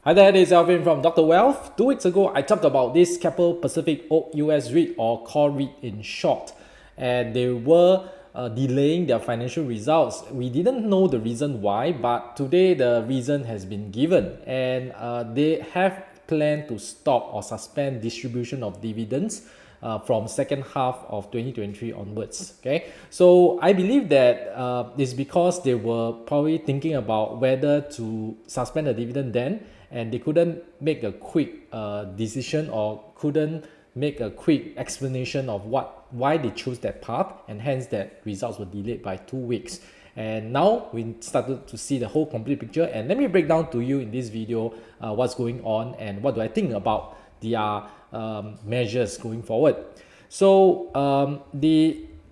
Hi there, this is Alvin from Dr. Wealth. 2 weeks ago, I talked about this Capital Pacific Oak US REIT or Core REIT in short, and they were delaying their financial results. We didn't know the reason why, but today the reason has been given, and they have planned to stop or suspend distribution of dividends from second half of 2023 onwards. Okay, so I believe that it's because they were probably thinking about whether to suspend the dividend then, and they couldn't make a quick decision or couldn't make a quick explanation of why they chose that path, and hence that results were delayed by 2 weeks. And now we started to see the whole complete picture, and let me break down to you in this video what's going on and what do I think about their measures going forward. So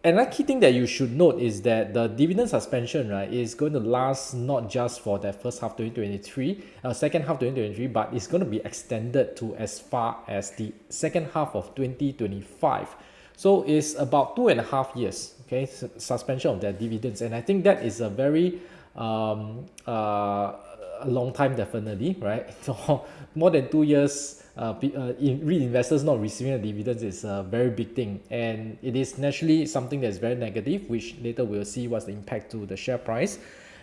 another key thing that you should note is that the dividend suspension, right, is going to last not just for the first half 2023, second half 2023, but it's going to be extended to as far as the second half of 2025. So it's about 2.5 years, okay, suspension of their dividends, and I think that is a very a long time, definitely, right? So more than 2 years, REIT investors not receiving the dividends is a very big thing, and it is naturally something that's very negative, which later we'll see what's the impact to the share price.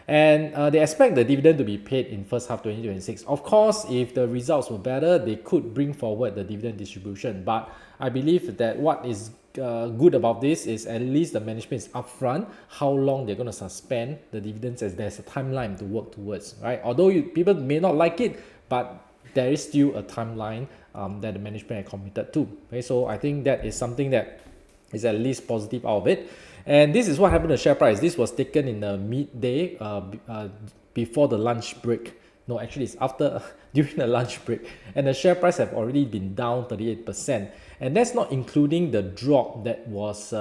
And they expect the dividend to be paid in first half 2026. Of course, if the results were better, they could bring forward the dividend distribution. But I believe that what is good about this is at least the management is upfront how long they're going to suspend the dividends, as there's a timeline to work towards, right? Although people may not like it, but there is still a timeline that the management are committed to. Okay, so I think that is something that is at least positive out of it. And this is what happened to the share price. This was taken in the midday before the lunch break. No, actually it's after during the lunch break, and the share price have already been down 38%, and that's not including the drop that was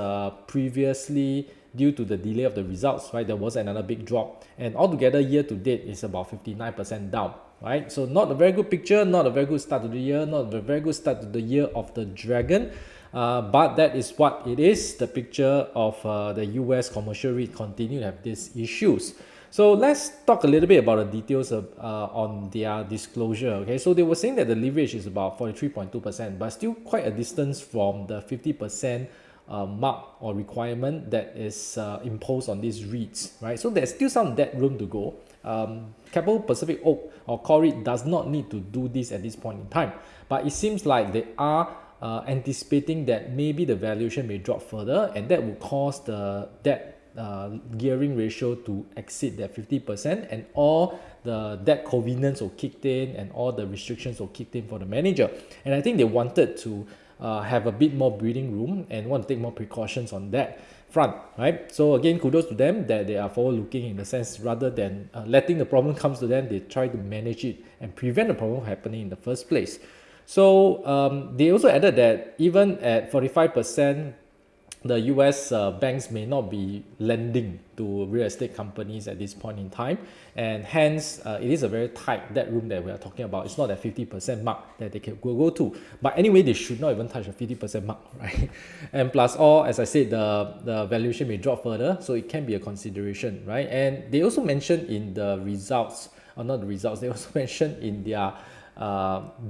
previously due to the delay of the results, right? There was another big drop, and altogether year to date is about 59% down, right? So not a very good picture, not a very good start to the year, not a very good start to the year of the dragon. But that is what it is. The picture of the US commercial REIT continue to have these issues. So let's talk a little bit about the details on their disclosure. Okay, so they were saying that the leverage is about 43.2%, but still quite a distance from the 50% mark or requirement that is imposed on these REITs, right? So there's still some debt room to go. Capital Pacific Oak or Core REIT does not need to do this at this point in time, but it seems like they are anticipating that maybe the valuation may drop further, and that will cause the debt gearing ratio to exceed that 50%, and all the debt covenants will kick in and all the restrictions will kick in for the manager. And I think they wanted to have a bit more breathing room and want to take more precautions on that front, right? So again, kudos to them that they are forward looking, in the sense rather than letting the problem comes to them, they try to manage it and prevent the problem happening in the first place. So they also added that even at 45%, the US banks may not be lending to real estate companies at this point in time, and hence it is a very tight debt room that we are talking about. It's not that 50% mark that they can go to, but anyway, they should not even touch the 50% mark, right? And plus all, as I said, the valuation may drop further, so it can be a consideration, right? And they also mentioned in the results, or not the results, they also mentioned in their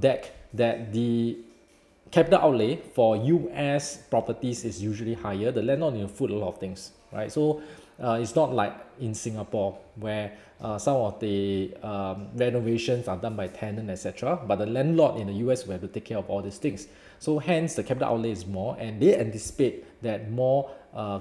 deck that the capital outlay for US properties is usually higher. The landlord need to foot a lot of things, right? So it's not like in Singapore where some of the renovations are done by tenant, etc. But the landlord in the US will have to take care of all these things. So hence the capital outlay is more, and they anticipate that more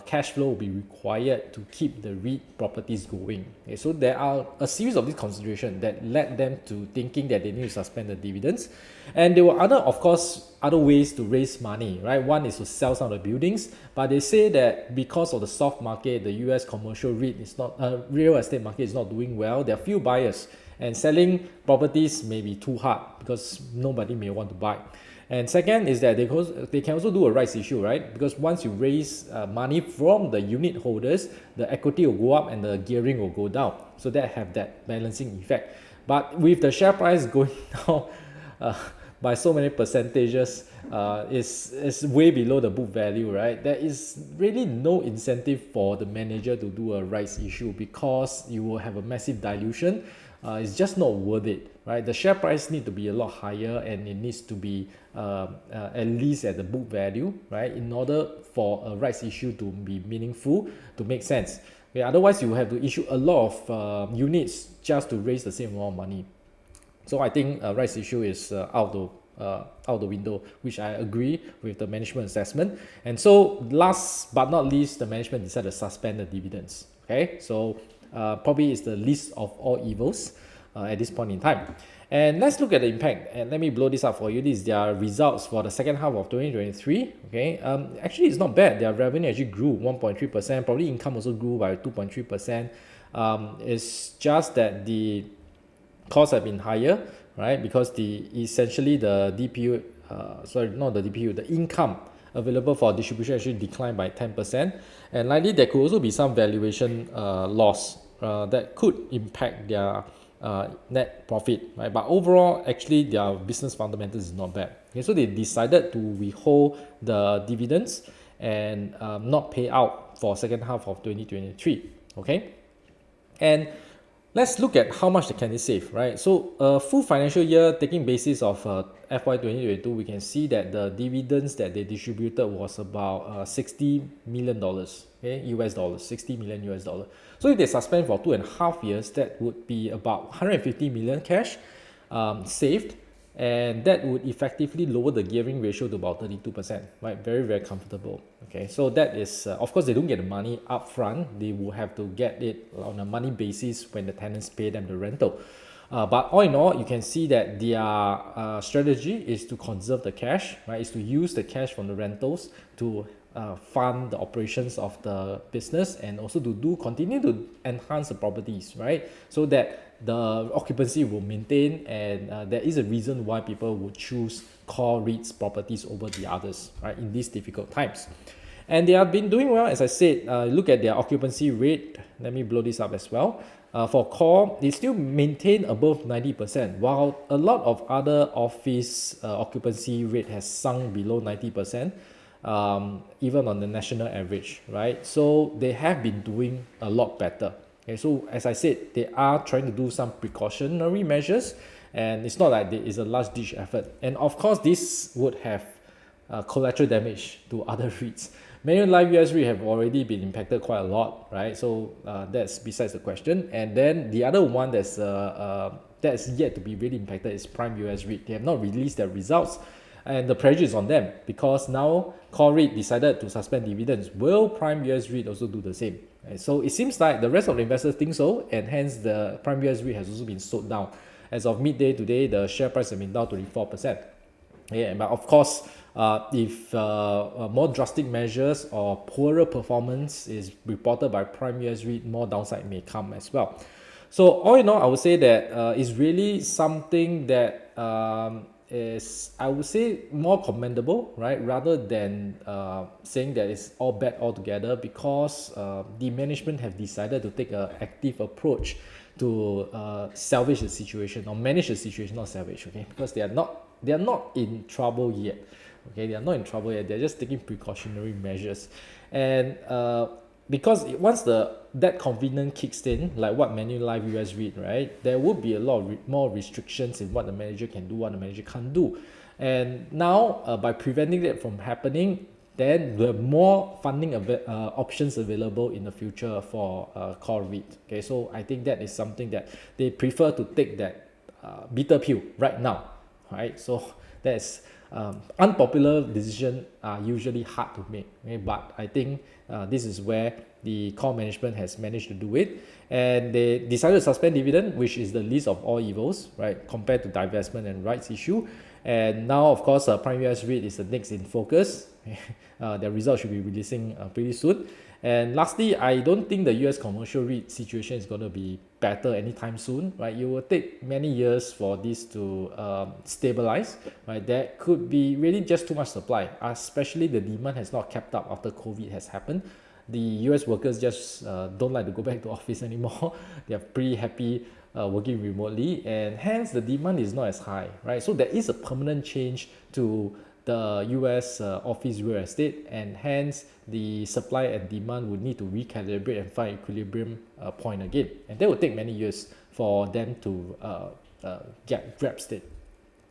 cash flow will be required to keep the REIT properties going. Okay, so there are a series of these considerations that led them to thinking that they need to suspend the dividends. And there were of course, other ways to raise money, right? One is to sell some of the buildings, but they say that because of the soft market, the US commercial REIT is not, real estate market is not doing well. There are few buyers, and selling properties may be too hard because nobody may want to buy. And second is that they can also do a rights issue, right? Because once you raise money from the unit holders, the equity will go up and the gearing will go down. So that have that balancing effect. But with the share price going down by so many percentages, is way below the book value, right? There is really no incentive for the manager to do a rights issue, because you will have a massive dilution it's just not worth it, right? The share price need to be a lot higher, and it needs to be at least at the book value, right, in order for a rights issue to be meaningful, to make sense. Okay, otherwise you have to issue a lot of units just to raise the same amount of money. So I think rights issue is out the window, which I agree with the management assessment. And so last but not least, the management decided to suspend the dividends. Okay, so probably it's the least of all evils at this point in time. And let's look at the impact, and let me blow this up for you. These are their results for the second half of 2023. Okay, actually it's not bad. Their revenue actually grew 1.3%. Probably income also grew by 2.3%. It's just that the costs have been higher, right? Because essentially the DPU, not the DPU, the income available for distribution actually declined by 10%, and likely there could also be some valuation loss that could impact their net profit, right? But overall, actually their business fundamentals is not bad. Okay, so they decided to withhold the dividends and not pay out for second half of 2023. Okay, and let's look at how much can they save, right? So full financial year, taking basis of FY 2022, we can see that the dividends that they distributed was about $60 million, okay, US dollars, $60 million US dollar. So if they suspend for 2.5 years, that would be about 150 million cash saved, and that would effectively lower the gearing ratio to about 32%, right? Very, very comfortable. Okay, so that is, of course, they don't get the money up front. They will have to get it on a money basis when the tenants pay them the rental. But all in all, you can see that their strategy is to conserve the cash, right? Is to use the cash from the rentals to fund the operations of the business, and also to continue to enhance the properties, right? So that the occupancy will maintain, and there is a reason why people would choose core REITs properties over the others, right, in these difficult times. And they have been doing well, as I said. Look at their occupancy rate. Let me blow this up as well. For core, they still maintain above 90%, while a lot of other office occupancy rate has sunk below 90%, even on the national average, right? So they have been doing a lot better. Okay, so as I said, they are trying to do some precautionary measures, and it's not like it's a last ditch effort. And of course, this would have collateral damage to other REITs. Manulife US REIT have already been impacted quite a lot, right? So that's besides the question. And then the other one that's yet to be really impacted is Prime US REIT. They have not released their results, and the pressure is on them, because now Core REIT decided to suspend dividends. Will Prime US REIT also do the same? And so it seems like the rest of the investors think so, and hence the Prime US REIT has also been sold down. As of midday today, the share price has been down 24%. Yeah, but of course, if more drastic measures or poorer performance is reported by Prime US REIT, more downside may come as well. So all in all, I would say that it's really something that is, I would say, more commendable, right, rather than saying that it's all bad altogether, because the management have decided to take an active approach to salvage the situation, or manage the situation, not salvage, okay, because they are not in trouble yet. Okay, they are not in trouble yet. They're just taking precautionary measures, and because once that confidence kicks in, like what Manulife US REIT, right, there would be a lot more restrictions in what the manager can do, what the manager can't do. And now, by preventing that from happening, then there are more funding options available in the future for core REIT. Okay, so I think that is something that they prefer to take, that bitter pill right now, right? So that's unpopular decisions are usually hard to make, okay? But I think this is where the core management has managed to do it, and they decided to suspend dividend, which is the least of all evils, right, compared to divestment and rights issue. And now, of course, Prime US REIT is the next in focus. Their results should be releasing pretty soon. And lastly, I don't think the US commercial REIT situation is going to be better anytime soon, right? It will take many years for this to stabilize, right? There could be really just too much supply, especially the demand has not kept up after COVID has happened. The US workers just don't like to go back to office anymore. They are pretty happy working remotely, and hence the demand is not as high, right? So there is a permanent change to the US office real estate, and hence the supply and demand would need to recalibrate and find equilibrium point again, and that will take many years for them to grasp it.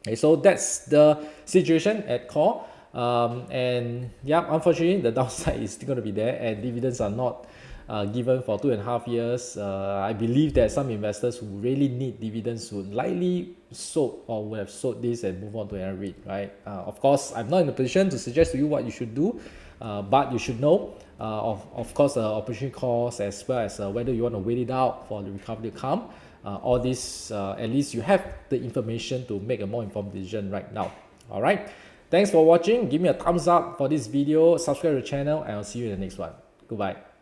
Okay, so that's the situation at core. And yeah, unfortunately, the downside is still going to be there, and dividends are not given for 2.5 years. I believe that some investors who really need dividends would likely sold or would have sold this and move on to a REIT, right? Of course, I'm not in a position to suggest to you what you should do, but you should know, of course, the opportunity cost, as well as whether you want to wait it out for the recovery to come. All this, at least you have the information to make a more informed decision right now. All right. Thanks for watching. Give me a thumbs up for this video, subscribe to the channel, and I'll see you in the next one. Goodbye.